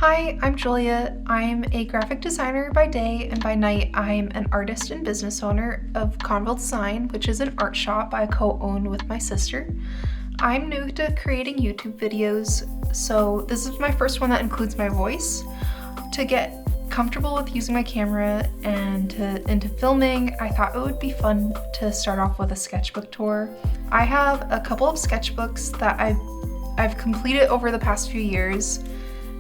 Hi, I'm Julia. I'm a graphic designer by day, and by night I'm an artist and business owner of Conville Design, which is an art shop I co-own with my sister. I'm new to creating YouTube videos, so this is my first one that includes my voice. To get comfortable with using my camera and into filming, I thought it would be fun to start off with a sketchbook tour. I have a couple of sketchbooks that I've completed over the past few years,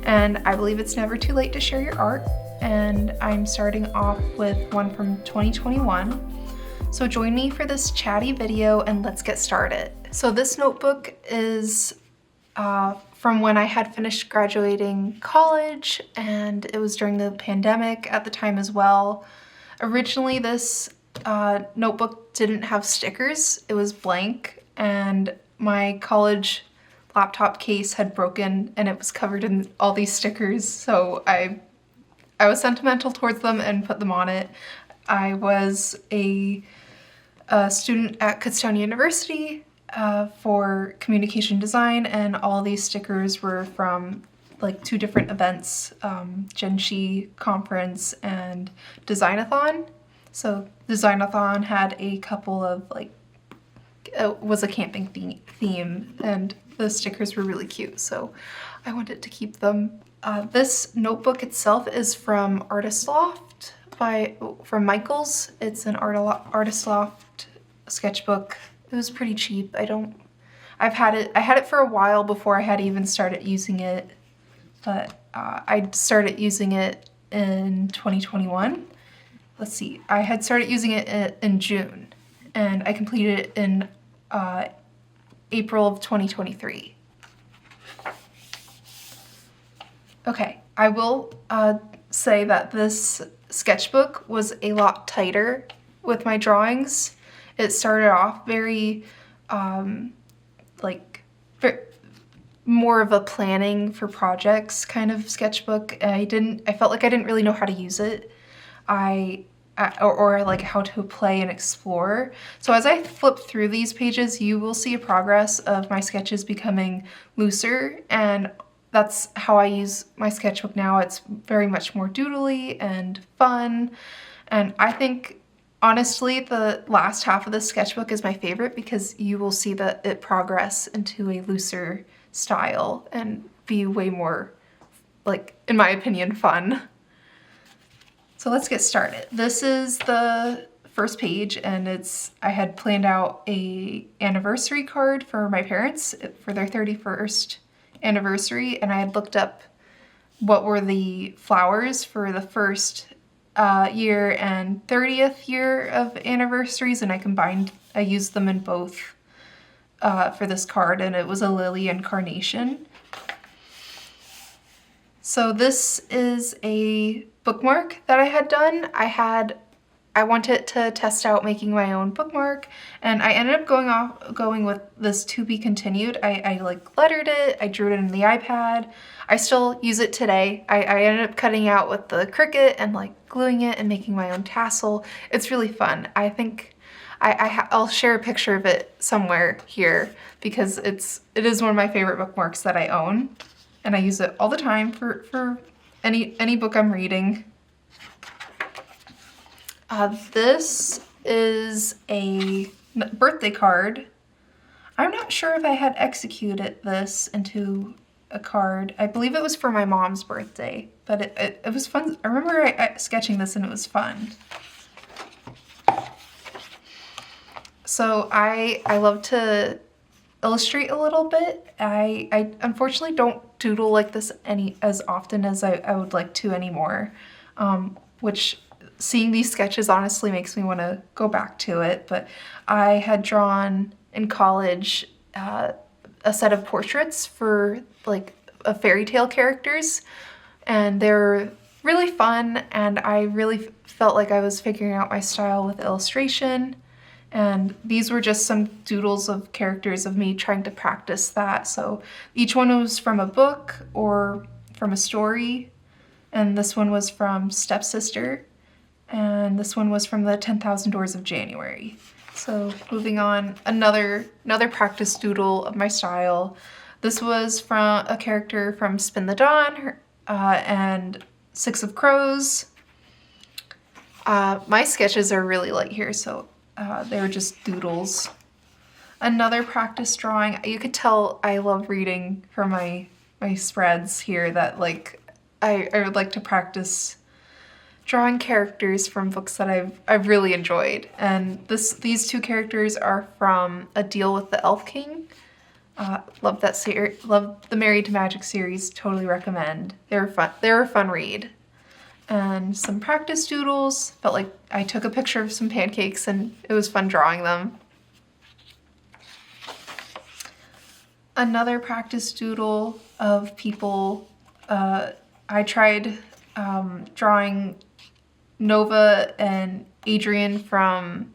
and I believe it's never too late to share your art, and I'm starting off with one from 2021. So join me for this chatty video and let's get started. So this notebook is from when I had finished graduating college, and it was during the pandemic at the time as well. Originally this notebook didn't have stickers, it was blank, and my college laptop case had broken and it was covered in all these stickers, so I was sentimental towards them and put them on it. I was a student at Kutztown University for communication design, and all these stickers were from like two different events, Gen Chi conference and Designathon. So Designathon had a couple of was a camping theme, and the stickers were really cute, so I wanted to keep them. This notebook itself is from Artist Loft from Michaels. It's an Artist Loft sketchbook. It was pretty cheap. I had it for a while before I had even started using it, but I started using it in 2021. Let's see, I had started using it in June, and I completed it in April of 2023. Okay, I will say that this sketchbook was a lot tighter with my drawings. It started off very more of a planning for projects kind of sketchbook. I felt like I didn't really know how to use it. Or like how to play and explore. So as I flip through these pages, you will see a progress of my sketches becoming looser, and that's how I use my sketchbook now. It's very much more doodly and fun, and I think honestly the last half of the sketchbook is my favorite because you will see that it progress into a looser style and be way more, like, in my opinion, fun. So let's get started. This is the first page, and I had planned out a anniversary card for my parents for their 31st anniversary, and I had looked up what were the flowers for the first year and 30th year of anniversaries, and I used them in both for this card, and it was a lily and carnation. So this is a bookmark that I had done. I wanted to test out making my own bookmark, and I ended up going with this to be continued. I like lettered it, I drew it in the iPad. I still use it today. I ended up cutting out with the Cricut and like gluing it and making my own tassel. It's really fun. I think I'll share a picture of it somewhere here because it is one of my favorite bookmarks that I own, and I use it all the time for any book I'm reading. This is a birthday card. I'm not sure if I had executed this into a card. I believe it was for my mom's birthday, but it was fun. I remember sketching this and it was fun. So I love to illustrate a little bit. I unfortunately don't doodle like this as often as I would like to anymore, which seeing these sketches honestly makes me want to go back to it. But I had drawn in college a set of portraits for like fairy tale characters, and they're really fun, and I really felt like I was figuring out my style with illustration. And these were just some doodles of characters of me trying to practice that. So each one was from a book or from a story. And this one was from Stepsister. And this one was from the 10,000 Doors of January. So moving on, another practice doodle of my style. This was from a character from Spin the Dawn. and 6 of Crows. My sketches are really light here, so they were just doodles. Another practice drawing. You could tell I love reading from my spreads here, that like I would like to practice drawing characters from books that I've really enjoyed. And these 2 characters are from A Deal with the Elf King. Love that series. Love the Married to Magic series. Totally recommend. They were fun. They were a fun read. And some practice doodles. Felt like I took a picture of some pancakes and it was fun drawing them. Another practice doodle of people. I tried drawing Nova and Adrian from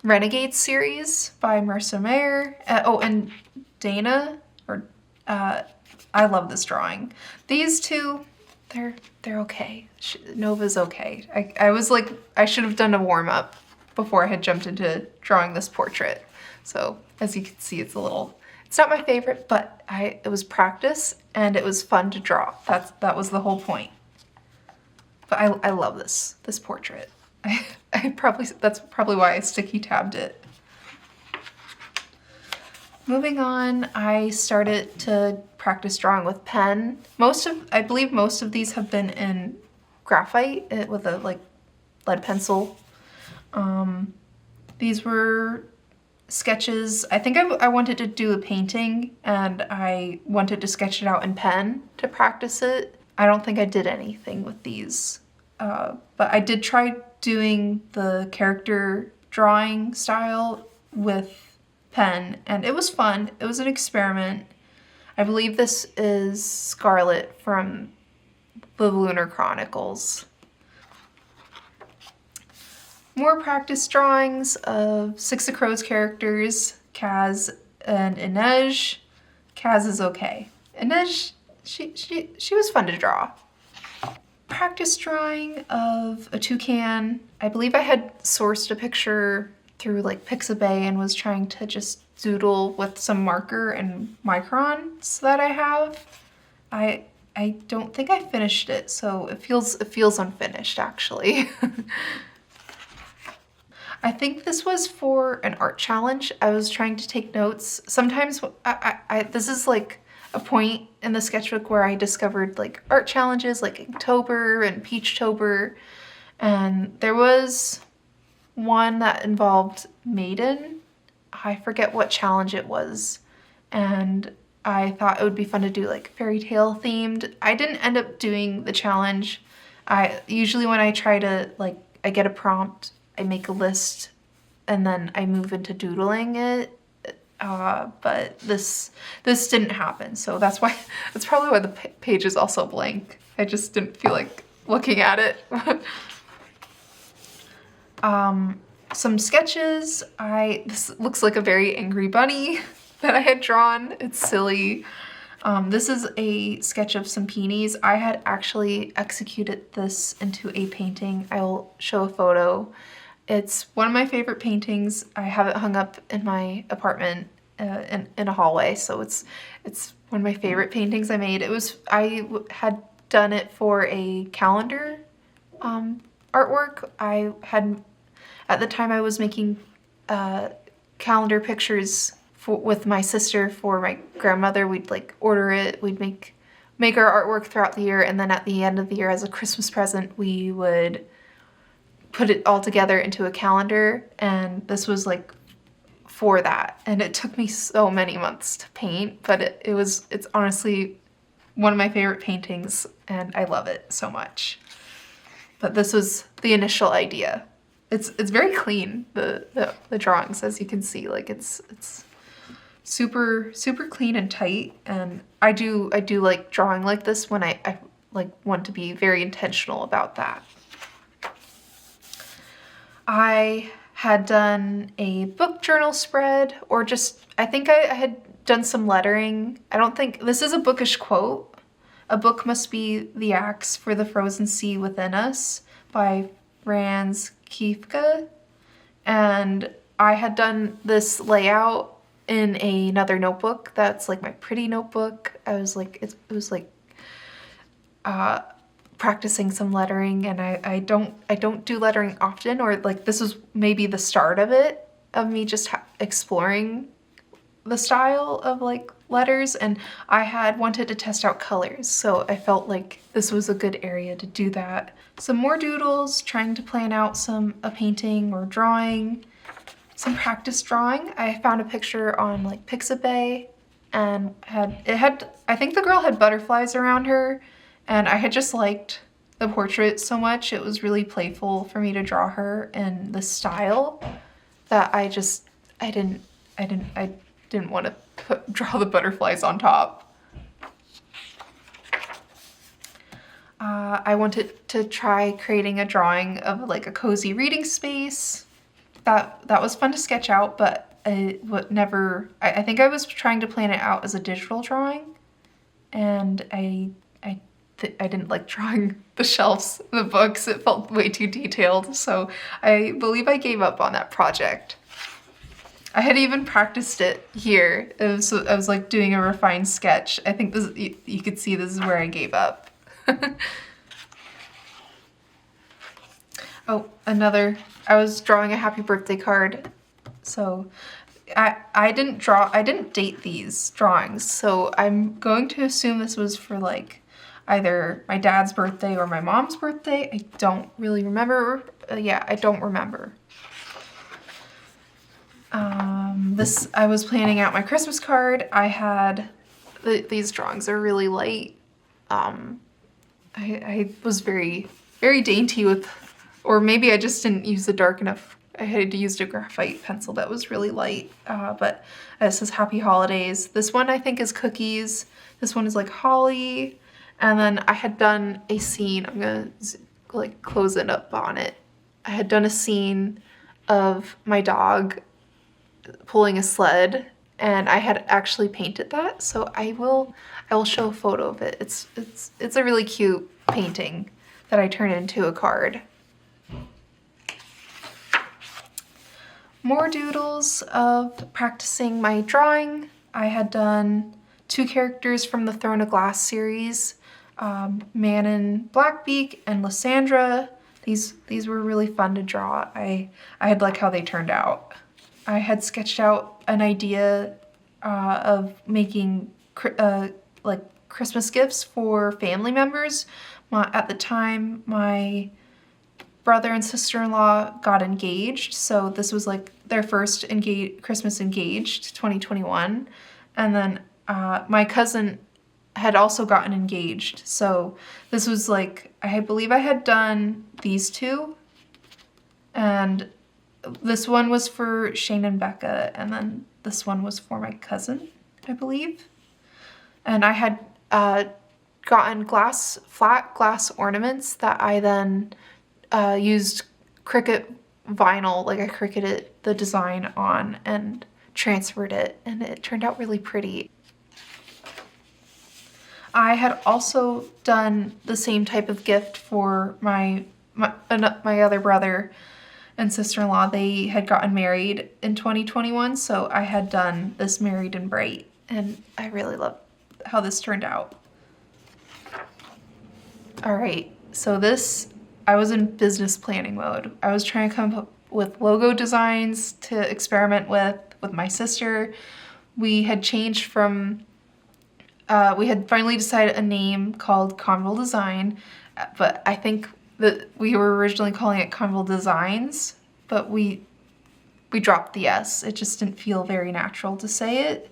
Renegade series by Marissa Mayer. And Dana. I love this drawing. These 2, they're okay. Nova's okay. I was like, I should have done a warm-up before I had jumped into drawing this portrait. So as you can see, it's not my favorite, but it was practice and it was fun to draw. That was the whole point. But I love this portrait. That's probably why I sticky tabbed it. Moving on, I started to practice drawing with pen. I believe most of these have been in graphite with a like lead pencil. These were sketches. I think I wanted to do a painting and I wanted to sketch it out in pen to practice it. I don't think I did anything with these, but I did try doing the character drawing style with pen and it was fun. It was an experiment. I believe this is Scarlet from the Lunar Chronicles. More practice drawings of 6 of Crows characters, Kaz and Inej. Kaz is okay. Inej, she was fun to draw. Practice drawing of a toucan. I believe I had sourced a picture through like Pixabay and was trying to just doodle with some marker and microns that I have. I don't think I finished it, so it feels unfinished actually. I think this was for an art challenge. I was trying to take notes. Sometimes this is like a point in the sketchbook where I discovered like art challenges like Inktober and Peachtober. And there was one that involved Maiden. I forget what challenge it was. And I thought it would be fun to do like fairy tale themed. I didn't end up doing the challenge. Usually when I try to I get a prompt, I make a list and then I move into doodling it. But this didn't happen. So that's probably why the page is also blank. I just didn't feel like looking at it. Some sketches. This looks like a very angry bunny that I had drawn. It's silly. This is a sketch of some peonies. I had actually executed this into a painting. I will show a photo. It's one of my favorite paintings. I have it hung up in my apartment in a hallway, so it's one of my favorite paintings I made. I had done it for a calendar artwork. At the time I was making calendar pictures with my sister for my grandmother. We'd order it, we'd make our artwork throughout the year, and then at the end of the year as a Christmas present we would put it all together into a calendar, and this was for that. And it took me so many months to paint, but it's honestly one of my favorite paintings and I love it so much. But this was the initial idea. It's very clean, the drawings, as you can see. It's super clean and tight, and I do like drawing like this when I want to be very intentional about that. I had done a book journal spread, or I think I had done some lettering. I don't think, this is a bookish quote. "A book must be the axe for the frozen sea within us" by Franz Kafka. And I had done this layout in another notebook that's my pretty notebook. I was it was practicing some lettering, and I don't do lettering often, or like this was maybe the start of it, of me just exploring the style of like letters, and I had wanted to test out colors, so I felt like this was a good area to do that. Some more doodles, trying to plan out a painting or drawing, some practice drawing. I found a picture on like Pixabay, and I think the girl had butterflies around her, and I had just liked the portrait so much. It was really playful for me to draw her in this style that I didn't want to draw the butterflies on top. I wanted to try creating a drawing of like a cozy reading space. That was fun to sketch out, but I think I was trying to plan it out as a digital drawing, and I didn't like drawing the shelves, the books. It felt way too detailed, so I believe I gave up on that project. I had even practiced it here. I was like doing a refined sketch. I think this, you could see this is where I gave up. Oh, I was drawing a happy birthday card. So I didn't date these drawings. So I'm going to assume this was for like either my dad's birthday or my mom's birthday. I don't really remember. Yeah, I don't remember. I was planning out my Christmas card. I had, these drawings are really light. I was very, very dainty with, or maybe I just didn't use the dark enough. I had used a graphite pencil that was really light, but this is Happy Holidays. This one I think is cookies. This one is like holly. And then I had done a scene, I'm gonna like close it up on it. I had done a scene of my dog pulling a sled, and I had actually painted that, so I will show a photo of it. It's a really cute painting that I turned into a card. More doodles of practicing my drawing. I had done 2 characters from the Throne of Glass series, Manon Blackbeak and Lysandra. These were really fun to draw. I had liked how they turned out. I had sketched out an idea of making like Christmas gifts for family members. At the time, my brother and sister-in-law got engaged, so this was like their first Christmas engaged, 2021. And then my cousin had also gotten engaged, so this was like, I believe I had done these 2, and this one was for Shane and Becca, and then this one was for my cousin, I believe. And I had gotten flat glass ornaments that I then used Cricut vinyl, like I Cricuted the design on and transferred it, and it turned out really pretty. I had also done the same type of gift for my other brother and sister-in-law. They had gotten married in 2021, so I had done this Married and Bright, and I really love how this turned out. All right, so I was in business planning mode. I was trying to come up with logo designs to experiment with my sister. We had changed from, we had finally decided a name called Conville Design, but I think that we were originally calling it Conville Designs, but we dropped the S. It just didn't feel very natural to say it.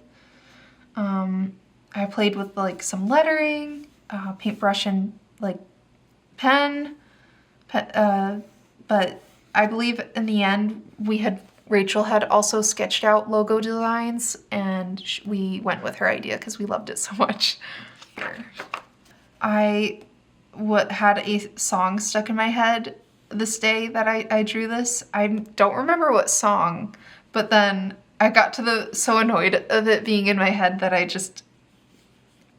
I played with like some lettering, paintbrush and like pen, but I believe in the end Rachel had also sketched out logo designs, and we went with her idea because we loved it so much. I had a song stuck in my head this day that I drew this. I don't remember what song, but then I got so annoyed of it being in my head that I just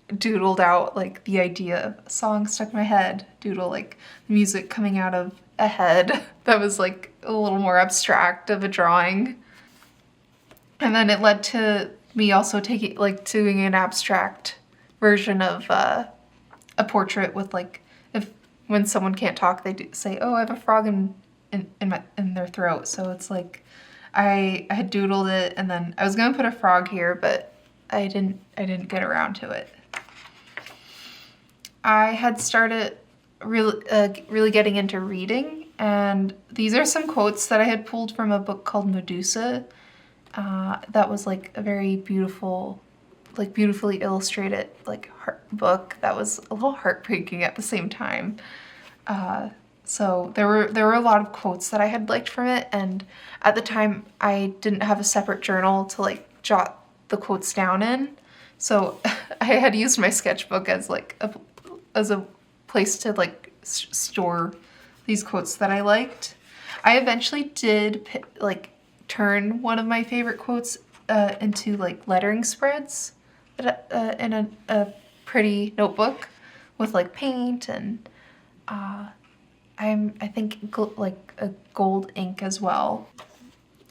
doodled out like the idea of a song stuck in my head, doodle like music coming out of a head that was like a little more abstract of a drawing. And then it led to me also doing an abstract version of a portrait with like, if when someone can't talk, they do say, oh, I have a frog in their throat. So it's like, I had doodled it, and then I was gonna put a frog here, but I didn't get around to it. I had started really getting into reading, and these are some quotes that I had pulled from a book called Medusa. That was like a very beautiful, like beautifully illustrated like book that was a little heartbreaking at the same time. So there were a lot of quotes that I had liked from it, and at the time I didn't have a separate journal to like jot the quotes down in. So I had used my sketchbook as like a place to like store these quotes that I liked. I eventually did like turn one of my favorite quotes into like lettering spreads in a pretty notebook with like paint and I think like a gold ink as well.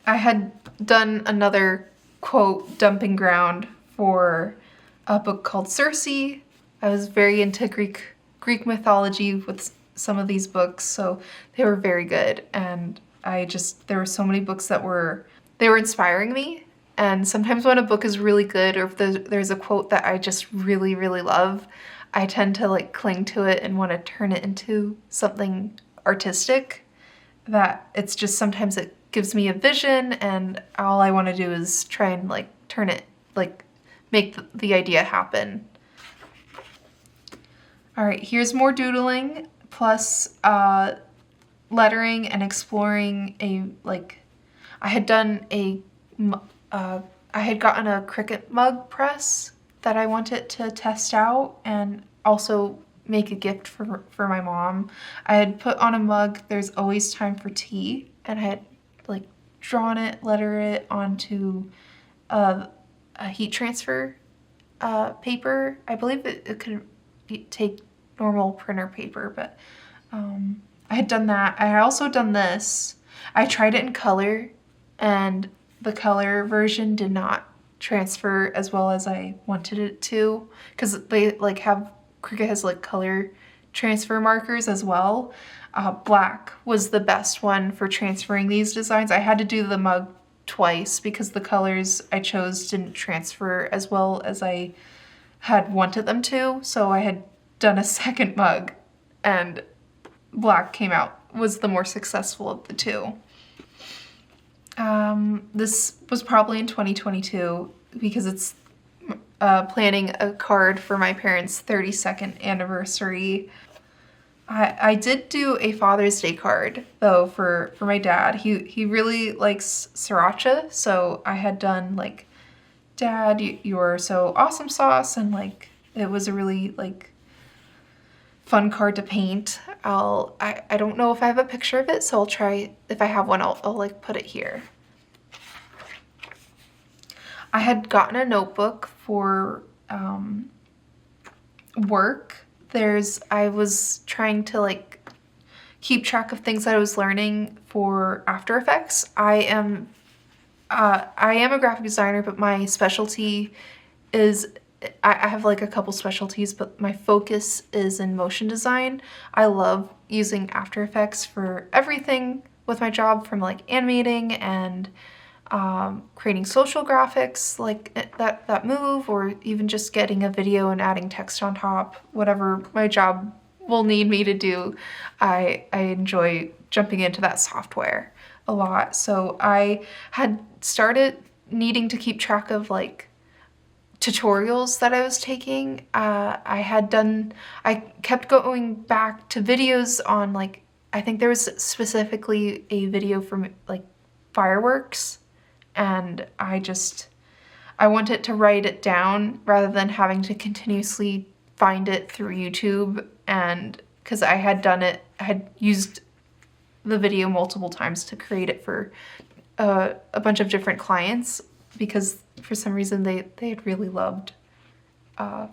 I had done another quote dumping ground for a book called Circe. I was very into Greek mythology with some of these books, so they were very good, and there were so many books that were inspiring me. And sometimes when a book is really good, or if there's a quote that I just really, really love, I tend to like cling to it and want to turn it into something artistic. That it's just sometimes it gives me a vision, and all I want to do is try and like turn it, like make the idea happen. All right, here's more doodling plus lettering and exploring I had gotten a Cricut mug press that I wanted to test out and also make a gift for my mom. I had put on a mug, "There's always time for tea," and I had like drawn it, letter it onto a heat transfer paper. I believe it could take normal printer paper, but I had done that. I had also done this. I tried it in color, and the color version did not transfer as well as I wanted it to, because they like Cricut has like color transfer markers as well. Black was the best one for transferring these designs. I had to do the mug twice because the colors I chose didn't transfer as well as I had wanted them to. So I had done a second mug, and black was the more successful of the two. This was probably in 2022 because it's planning a card for my parents' 32nd anniversary. I did do a Father's Day card though for my dad. He really likes sriracha, so I had done like, "Dad, you're so awesome sauce," and like it was a really like fun card to paint. I don't know if I have a picture of it, so I'll try, if I have one, I'll like put it here. I had gotten a notebook for work. I was trying to like keep track of things that I was learning for After Effects. I am a graphic designer, but my specialty is, I have like a couple specialties, but my focus is in motion design. I love using After Effects for everything with my job, from like animating and creating social graphics like that move, or even just getting a video and adding text on top. Whatever my job will need me to do, I enjoy jumping into that software a lot. So I had started needing to keep track of like tutorials that I was taking. I kept going back to videos on like, I think there was specifically a video from like fireworks, and I wanted to write it down rather than having to continuously find it through YouTube. And because I had used the video multiple times to create it for a bunch of different clients, because for some reason they had really loved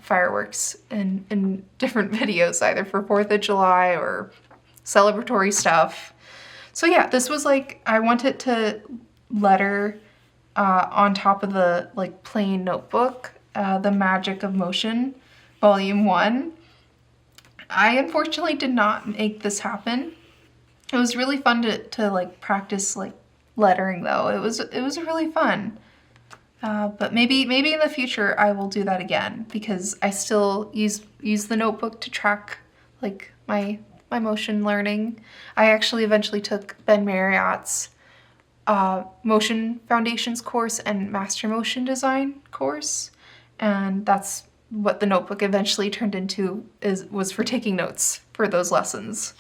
fireworks in different videos, either for 4th of July or celebratory stuff. So yeah, this was like, I wanted to letter on top of the like plain notebook, The Magic of Motion, Volume 1. I unfortunately did not make this happen. It was really fun to like practice like lettering though. It was really fun. But maybe in the future I will do that again because I still use the notebook to track like my motion learning. I actually eventually took Ben Marriott's Motion Foundations course and Master Motion Design course, and that's what the notebook eventually turned into, was for taking notes for those lessons.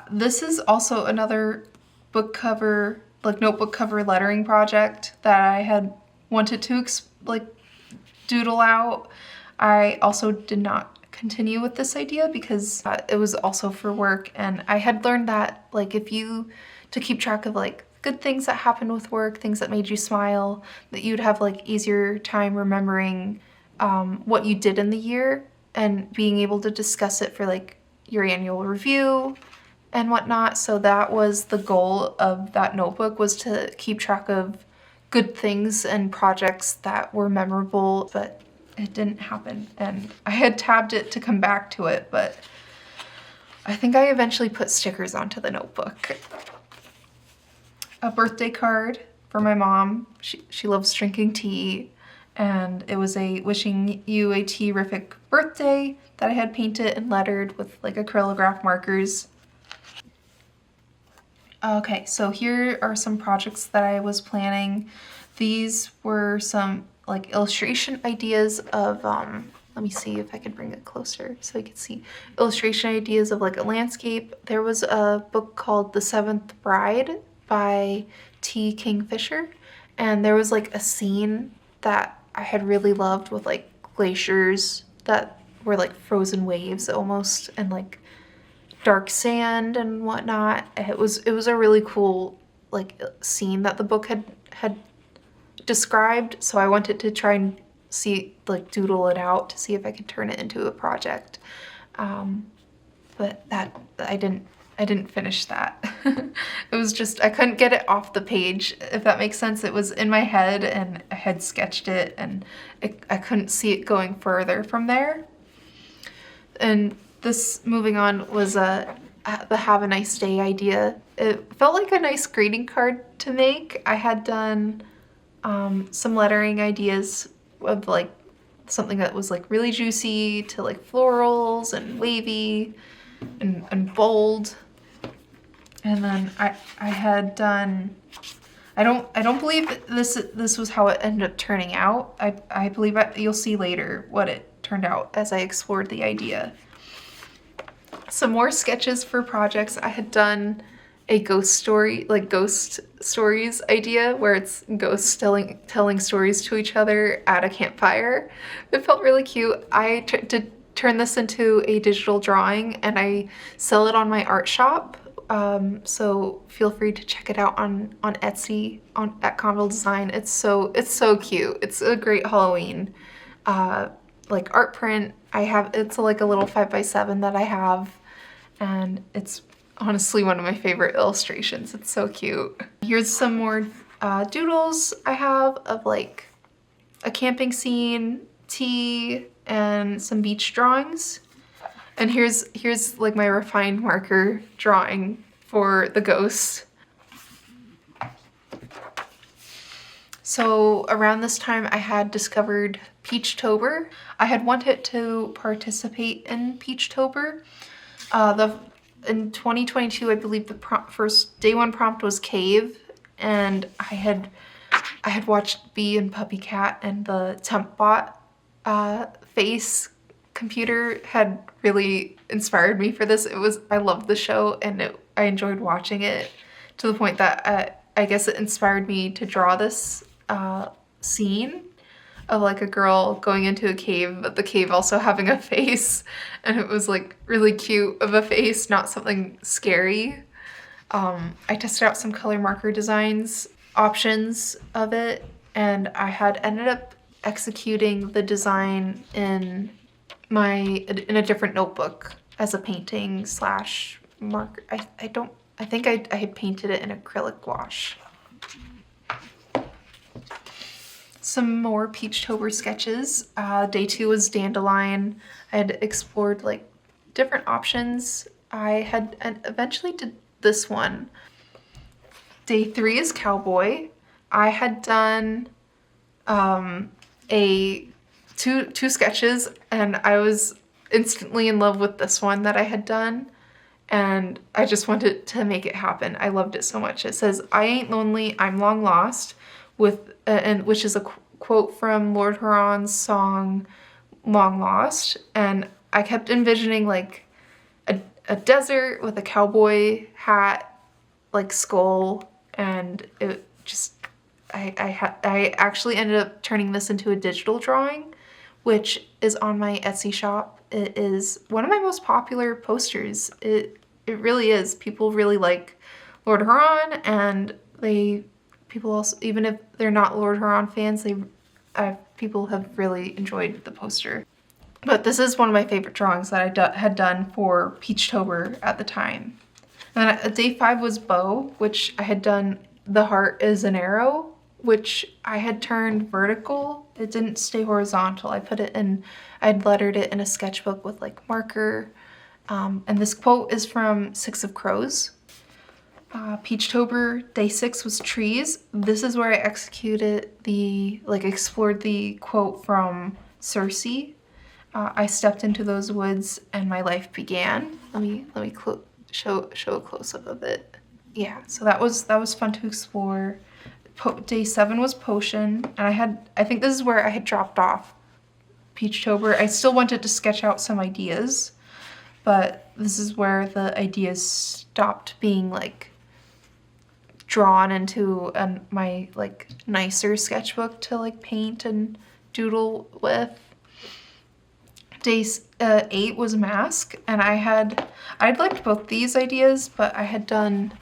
This is also another book cover, like notebook cover lettering project that I had wanted to like doodle out. I also did not continue with this idea because it was also for work, and I had learned that like to keep track of like good things that happened with work, things that made you smile, that you'd have like easier time remembering what you did in the year and being able to discuss it for like your annual review and whatnot. So that was the goal of that notebook, was to keep track of good things and projects that were memorable, but it didn't happen. And I had tabbed it to come back to it, but I think I eventually put stickers onto the notebook. A birthday card for my mom. She loves drinking tea, and it was a wishing you a terrific birthday that I had painted and lettered with like acrylograph markers. Okay, so here are some projects that I was planning. These were some like illustration ideas of, let me see if I can bring it closer so you can see. Illustration ideas of like a landscape. There was a book called The Seventh Bride by T. Kingfisher, and there was like a scene that I had really loved with like glaciers that were like frozen waves almost, and like dark sand and whatnot. It was a really cool like scene that the book had described, so I wanted to try and see, like, doodle it out to see if I could turn it into a project. But that I didn't finish that. It was just, I couldn't get it off the page, if that makes sense. It was in my head and I had sketched it, and I couldn't see it going further from there. And this, moving on, was the have a nice day idea. It felt like a nice greeting card to make. I had done some lettering ideas of like something that was like really juicy to like florals and wavy and bold. And then I had done, I don't believe this was how it ended up turning out. I believe you'll see later what it turned out as I explored the idea. Some more sketches for projects. I had done a ghost story, like ghost stories idea, where it's ghosts telling stories to each other at a campfire. It felt really cute. I did turn this into a digital drawing, and I sell it on my art shop. So feel free to check it out on Etsy at Conville Design. It's so cute. It's a great Halloween like art print. It's like a little 5x7 that I have, and it's honestly one of my favorite illustrations. It's so cute. Here's some more doodles I have of like a camping scene, tea, and some beach drawings. And here's like my refined marker drawing for the ghost. So around this time I had discovered Peachtober. I had wanted to participate in Peachtober. In 2022, I believe the first day one prompt was cave, and I had watched Bee and Puppy Cat, and the TempBot face computer had really inspired me for this. I loved the show, and I enjoyed watching it to the point that I guess it inspired me to draw this scene of like a girl going into a cave, but the cave also having a face, and it was like really cute of a face, not something scary. I tested out some color marker designs options of it, and I had ended up executing the design in a different notebook as a painting slash marker. I think I had painted it in acrylic wash. Some more Peachtober sketches. Day 2 was dandelion. I had explored like different options. And eventually did this one. Day 3 is cowboy. I had done two sketches, and I was instantly in love with this one that I had done, and I just wanted to make it happen. I loved it so much. It says, "I ain't lonely, I'm long lost," which is a quote from Lord Huron's song Long Lost, and I kept envisioning like a desert with a cowboy hat, like skull, and it just I actually ended up turning this into a digital drawing, which is on my Etsy shop. It is one of my most popular posters. It really is. People really like Lord Huron, and people also, even if they're not Lord Huron fans, people have really enjoyed the poster. But this is one of my favorite drawings that I had done for Peachtober at the time. And then day 5 was bow, which I had done. The heart is an arrow, which I had turned vertical. It didn't stay horizontal. I had lettered it in a sketchbook with like marker. And this quote is from Six of Crows. Peachtober, day 6 was trees. This is where I explored the quote from Circe. I stepped into those woods and my life began. Let me show a close-up of it. Yeah, so that was fun to explore. Day 7 was potion, and I think this is where I had dropped off Peachtober. I still wanted to sketch out some ideas, but this is where the ideas stopped being like drawn into my like nicer sketchbook to like paint and doodle with. Day 8 was mask, and I'd liked both these ideas, but I had done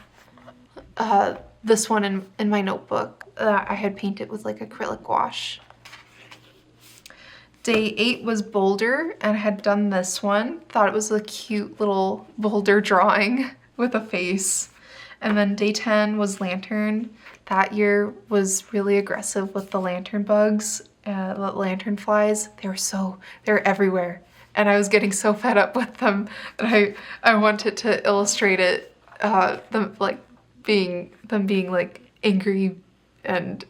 this one in my notebook. I had painted with like acrylic wash. Day 8 was boulder, and I had done this one. Thought it was a cute little boulder drawing with a face. And then day 10 was lantern. That year was really aggressive with the lantern bugs. The lantern flies, they're everywhere, and I was getting so fed up with them that I wanted to illustrate it, them being like angry and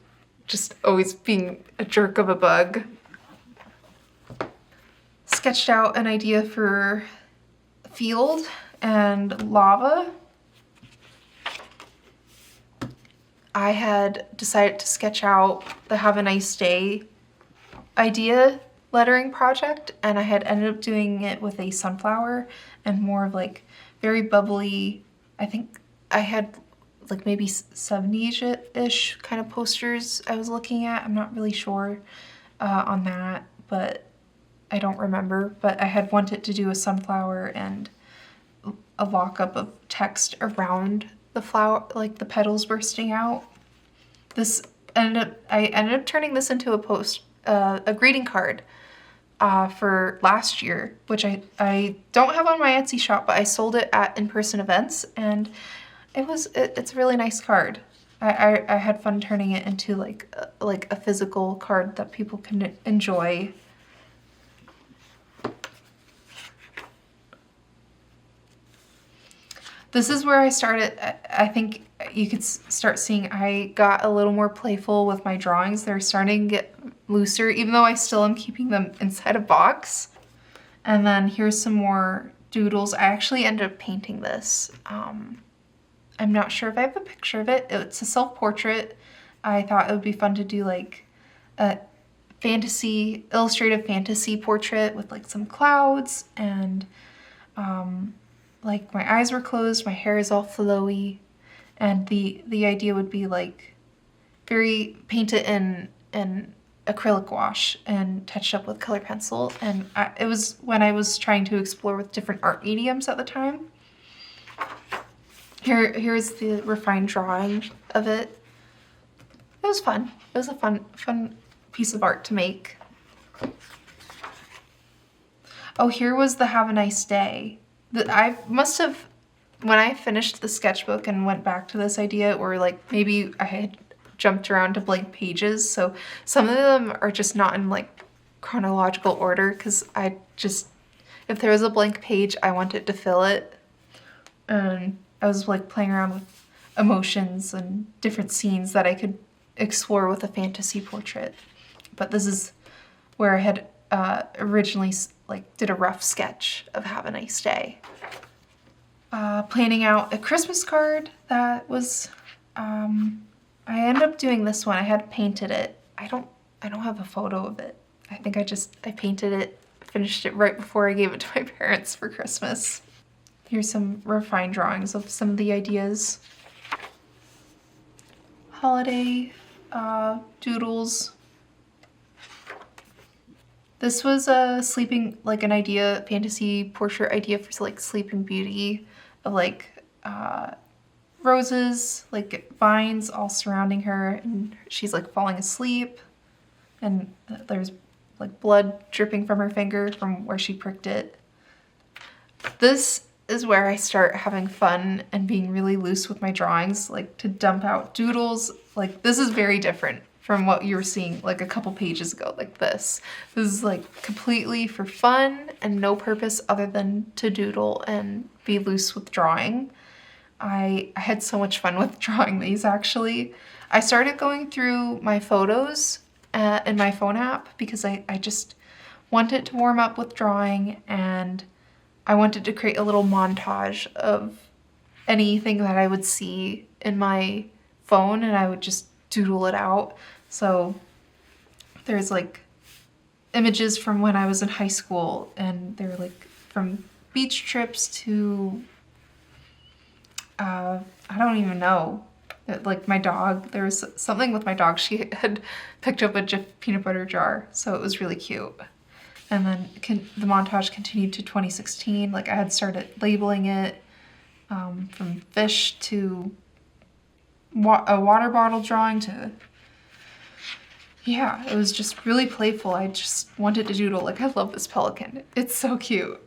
just always being a jerk of a bug. Sketched out an idea for field and lava. I had decided to sketch out the Have a Nice Day idea lettering project, and I had ended up doing it with a sunflower and more of like very bubbly. I think I had like maybe 70-ish kind of posters I was looking at. I'm not really sure on that, but I don't remember. But I had wanted to do a sunflower and a lock-up of text around the flower, like the petals bursting out. I ended up turning this into a greeting card for last year, which I don't have on my Etsy shop, but I sold it at in-person events, and it's a really nice card. I had fun turning it into like a physical card that people can enjoy. This is where I started. I think you could start seeing I got a little more playful with my drawings. They're starting to get looser, even though I still am keeping them inside a box. And then here's some more doodles. I actually ended up painting this. I'm not sure if I have a picture of it. It's a self-portrait. I thought it would be fun to do like a illustrative fantasy portrait with like some clouds, and like my eyes were closed, my hair is all flowy, and the idea would be like paint it in acrylic wash and touched up with color pencil. And it was when I was trying to explore with different art mediums at the time. Here's the refined drawing of it. It was fun. It was a fun piece of art to make. Oh, here was the Have a Nice Day. I must have, when I finished the sketchbook and went back to this idea, or like maybe I had jumped around to blank pages. So some of them are just not in like chronological order because I just, if there was a blank page, I wanted to fill it. And I was like playing around with emotions and different scenes that I could explore with a fantasy portrait. But this is where I had originally like did a rough sketch of Have a Nice Day. Planning out a Christmas card that was, I ended up doing this one. I had painted it. I don't have a photo of it. I think I painted it, finished it right before I gave it to my parents for Christmas. Here's some refined drawings of some of the ideas. Holiday doodles. This was a fantasy portrait idea for like Sleeping Beauty, of like roses, like vines all surrounding her, and she's like falling asleep, and there's like blood dripping from her finger from where she pricked it. This is where I start having fun and being really loose with my drawings, like to dump out doodles. Like this is very different from what you were seeing like a couple pages ago, like this. This is like completely for fun and no purpose other than to doodle and be loose with drawing. I had so much fun with drawing these actually. I started going through my photos in my phone app because I just wanted to warm up with drawing, and I wanted to create a little montage of anything that I would see in my phone, and I would just doodle it out. So there's like images from when I was in high school, and they're like from beach trips to I don't even know. Like my dog, there was something with my dog. She had picked up a Jif peanut butter jar, so it was really cute. And then the montage continued to 2016. Like I had started labeling it from fish to a water bottle drawing to, yeah, it was just really playful. I just wanted to doodle. Like I love this pelican. It's so cute.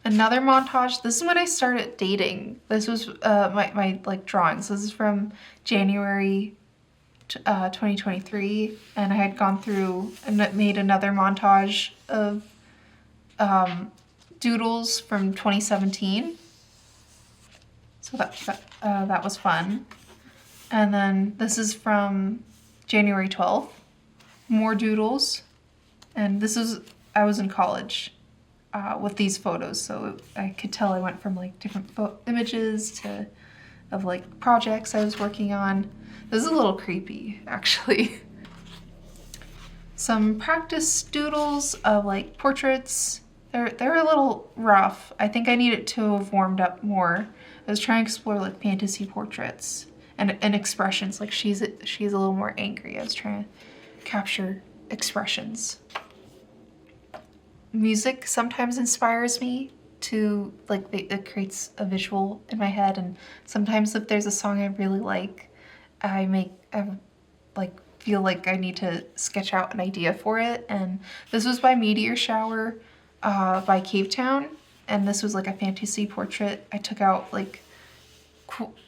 Another montage. This is when I started dating. This was my like drawings. This is from January 2023, and I had gone through and made another montage of doodles from 2017. So that was fun. And then this is from January 12th. More doodles. And I was in college with these photos, so I could tell I went from like different images of like projects I was working on. This is a little creepy, actually. Some practice doodles of like portraits. They're a little rough. I think I needed to have warmed up more. I was trying to explore like fantasy portraits and expressions. Like she's a little more angry. I was trying to capture expressions. Music sometimes inspires me to like, it creates a visual in my head, and sometimes if there's a song I really like, I like feel like I need to sketch out an idea for it. And this was by Meteor Shower by Cave Town, and this was like a fantasy portrait. I took out like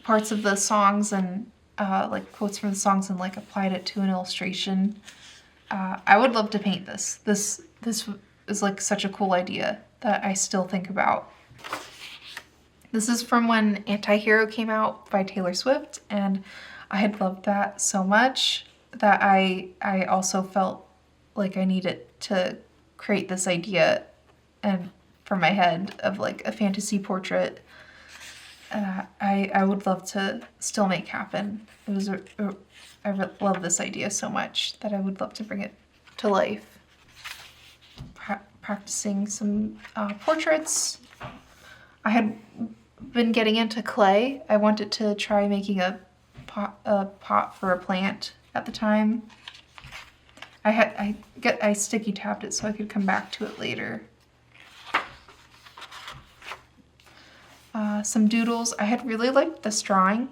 parts of the songs and like quotes from the songs and like applied it to an illustration. I would love to paint this. This is like such a cool idea that I still think about. This is from when Anti-Hero came out by Taylor Swift, and I had loved that so much that I also felt like I needed to create this idea and from my head of like a fantasy portrait. I would love to still make happen. It was I love this idea so much that I would love to bring it to life. Practicing some portraits. I had been getting into clay. I wanted to try making a pot for a plant at the time. I sticky tabbed it so I could come back to it later. Some doodles. I had really liked this drawing.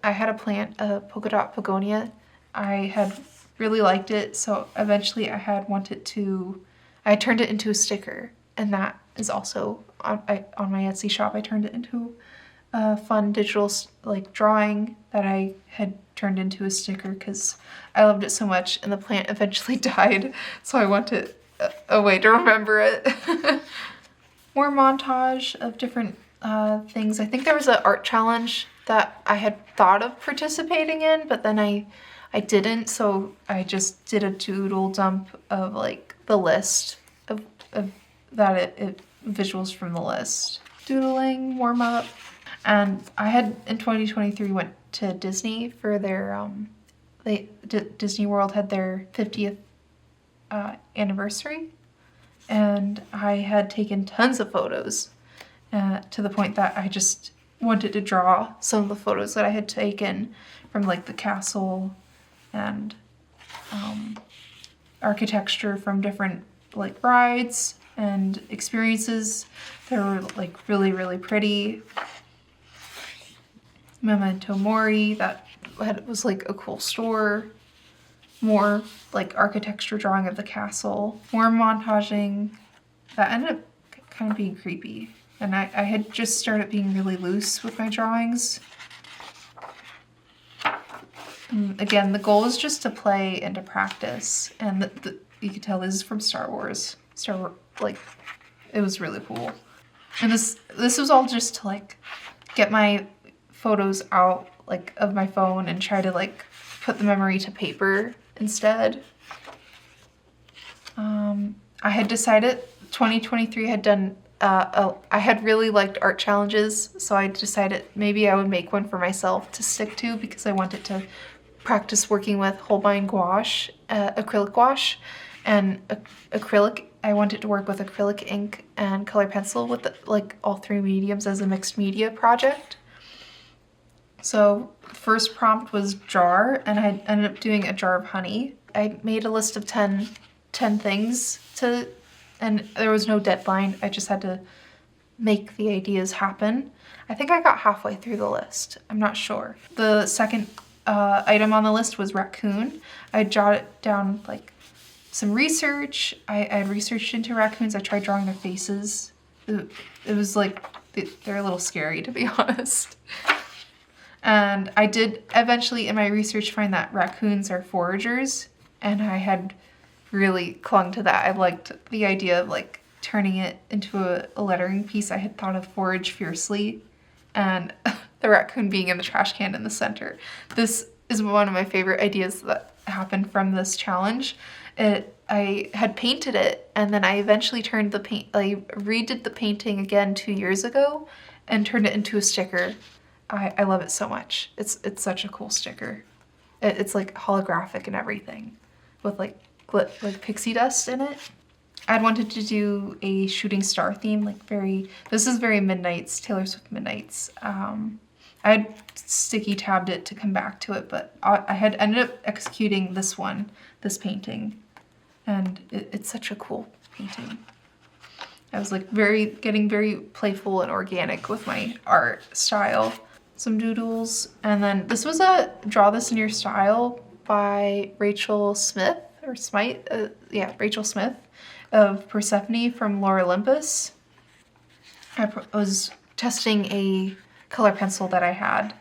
I had a plant, a polka dot begonia. I had really liked it, so eventually I turned it into a sticker, and that is also on my Etsy shop. I turned it into a fun digital like drawing that I had turned into a sticker because I loved it so much, and the plant eventually died, so I wanted a way to remember it. More montage of different things. I think there was an art challenge that I had thought of participating in, but then I didn't, so I just did a doodle dump of like the list of that visuals from the list. Doodling, warm up. And I had in 2023 went to Disney for their Disney World had their 50th anniversary, and I had taken tons of photos to the point that I just wanted to draw some of the photos that I had taken from like the castle and architecture from different like rides and experiences. They were like really, really pretty. Memento Mori, that was like a cool store. More like architecture drawing of the castle. More montaging. That ended up kind of being creepy. And I had just started being really loose with my drawings. And again, the goal is just to play and to practice. And you can tell this is from Star Wars. Like, it was really cool. And this was all just to like get my photos out like of my phone and try to like put the memory to paper instead. I had decided 2023 had done I had really liked art challenges, so I decided maybe I would make one for myself to stick to because I wanted to practice working with Holbein gouache, acrylic gouache, and acrylic. I wanted to work with acrylic ink and color pencil with like all three mediums as a mixed media project. So first prompt was jar, and I ended up doing a jar of honey. I made a list of 10 things and there was no deadline. I just had to make the ideas happen. I think I got halfway through the list. I'm not sure. The second item on the list was raccoon. I jotted down like some research. I had researched into raccoons. I tried drawing their faces. It was like, they're a little scary, to be honest. And I did eventually in my research find that raccoons are foragers, and I had really clung to that. I liked the idea of like turning it into a lettering piece. I had thought of forage fiercely, and the raccoon being in the trash can in the center. This is one of my favorite ideas that happened from this challenge. I had painted it, and then I eventually turned the paint, I redid the painting again 2 years ago and turned it into a sticker. I love it so much. It's such a cool sticker. It's like holographic and everything with like pixie dust in it. I'd wanted to do a shooting star theme, like this is very Midnights, Taylor Swift Midnights. I had sticky tabbed it to come back to it, but I had ended up executing this this painting, and it's such a cool painting. I was like getting very playful and organic with my art style. Some doodles, and then this was a Draw This in Your Style by Rachel Smith, or Smite, Rachel Smith of Persephone from Lore Olympus. I was testing a color pencil that I had,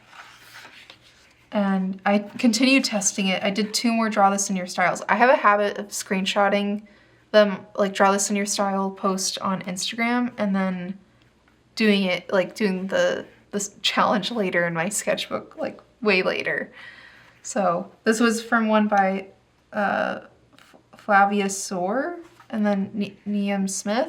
and I continued testing it. I did 2 more Draw This in Your Styles. I have a habit of screenshotting them, like Draw This in Your Style post on Instagram, and then doing this challenge later in my sketchbook, like way later. So this was from one by Flavia Soar and then Neam Smith.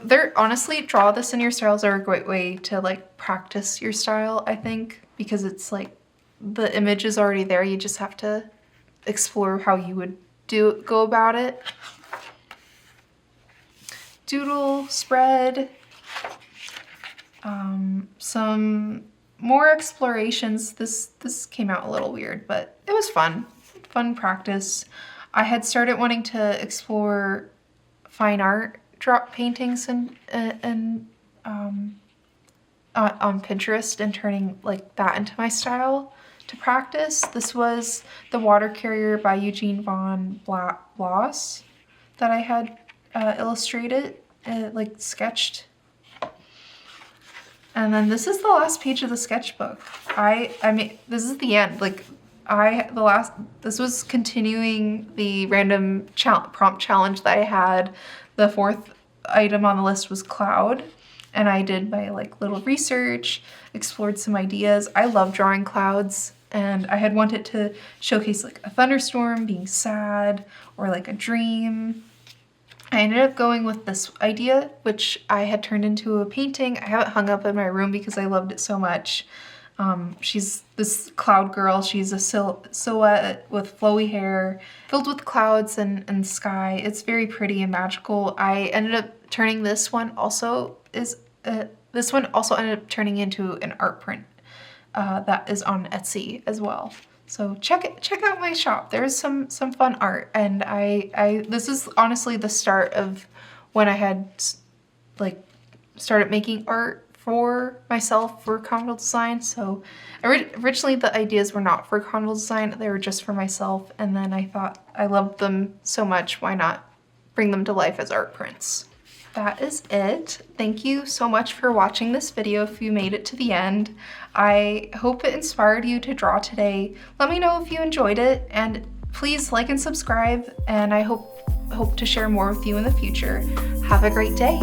They're honestly, Draw This in Your Styles are a great way to like practice your style, I think, because it's like the image is already there. You just have to explore how you would go about it. Doodle, spread. Some more explorations. This came out a little weird, but it was fun practice. I had started wanting to explore fine art paintings and on Pinterest and turning like that into my style to practice. This was The Water Carrier by Eugene von Bloss that I had illustrated, like sketched. And then this is the last page of the sketchbook. I mean, this is the end. Like, this was continuing the random prompt challenge that I had. The fourth item on the list was cloud, and I did my like little research, explored some ideas. I love drawing clouds, and I had wanted to showcase like a thunderstorm being sad or like a dream. I ended up going with this idea, which I had turned into a painting. I have it hung up in my room because I loved it so much. She's this cloud girl. She's a silhouette with flowy hair filled with clouds and sky. It's very pretty and magical. I ended up turning this one also ended up turning into an art print that is on Etsy as well. So check out my shop. There's some fun art, and this is honestly the start of when I had like started making art for myself for Conville Design. So originally the ideas were not for Conville Design, they were just for myself, and then I thought I loved them so much, why not bring them to life as art prints. That is it. Thank you so much for watching this video if you made it to the end. I hope it inspired you to draw today. Let me know if you enjoyed it, and please like and subscribe, and I hope to share more with you in the future. Have a great day.